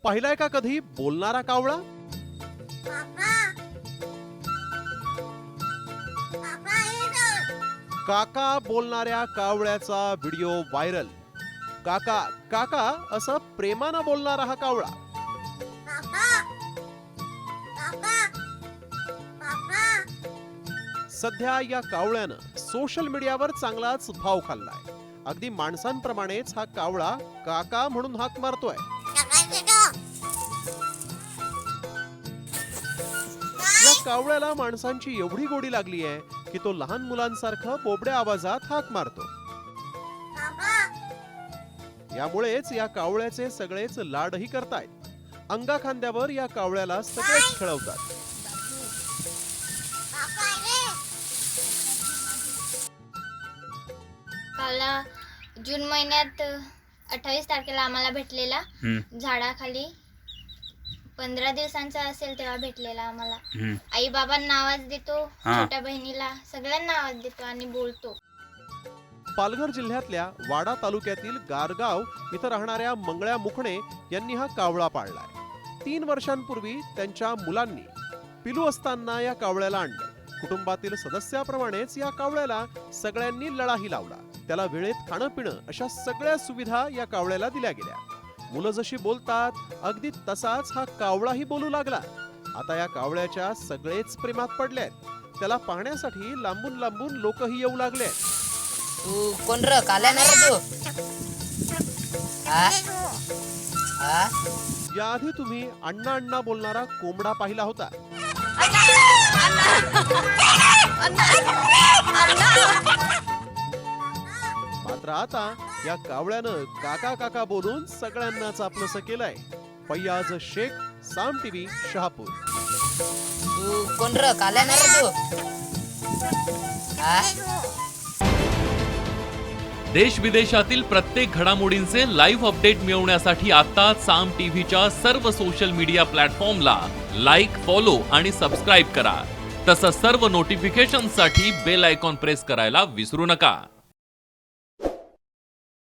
पाहिलाय का कधी बोलणारा कावळा? काका बोलणाऱ्या कावळ्याचा व्हिडिओ व्हायरल. काका काका असं प्रेमानं बोलणारा हा कावळा. सध्या या कावळ्यानं सोशल मीडियावर चांगलाच भाव खाल्लाय. अगदी माणसांप्रमाणेच हा कावळा काका म्हणून हाक मारतोय. या कावळ्याला माणसांची एवढी गोडी लागली आहे की तो लहान मुलांसारखं बोबड्या आवाजात हाक मारतो. यामुळेच या कावळ्याचे सगळेच लाडही करतायत. अंगा खांद्यावर या कावळ्याला सगळेच खेळवतात. काल जून महिन्यात 28 तारखेला आम्हाला भेटलेला झाडाखाली. 15 दिवसांचा असेल तेव्हा भेटलेला आम्हाला. आई बाबांना आवाज देतो, छोट्या बहिणीला, सगळ्यांना आवाज देतो आणि बोलतो. पालघर जिल्ह्यातल्या वाडा तालुक्यातील गारगाव इथं राहणाऱ्या मंगळ्या मुखणे यांनी हा कावळा पाळलाय. 3 वर्षांपूर्वी त्यांच्या मुलांनी पिलू असताना या कावळ्याला आणलं. कुटुंबातील सदस्याप्रमाणेच या कावळ्याला सगळ्यांनी लळाही लावला. त्याला वेळेत खाणं पिणं अशा सगळ्या सुविधा या कावळ्याला दिल्या गेल्या. मुलं जशी बोलतात अगदी तसाच हा कावळाही बोलू लागला. आता या कावळ्याच्या सगळेच प्रेमात पडलेत. त्याला पाहण्यासाठी लांबून लांबून लोकही येऊ लागलेत. तू कोण र काल्या ना रे तू? याआधी तुम्ही अण्णा अण्णा बोलणारा कोंबडा पाहिला होता. मात्र आता या कावळ्यानं काका काका बोलून सगळ्यांनाच आपलंसं केलंय. फैयाज शेख, साम टीव्ही, शहापूर. तू कोण र काल्या ना रे तू? देश विदेशातील प्रत्येक घडामोडींचे लाईव्ह अपडेट मिळवण्यासाठी आता साम टीव्हीच्या सर्व सोशल मीडिया प्लॅटफॉर्मला लाईक, फॉलो आणि सबस्क्राईब करा. तसंच सर्व नोटिफिकेशनसाठी बेल आयकॉन प्रेस करायला विसरू नका.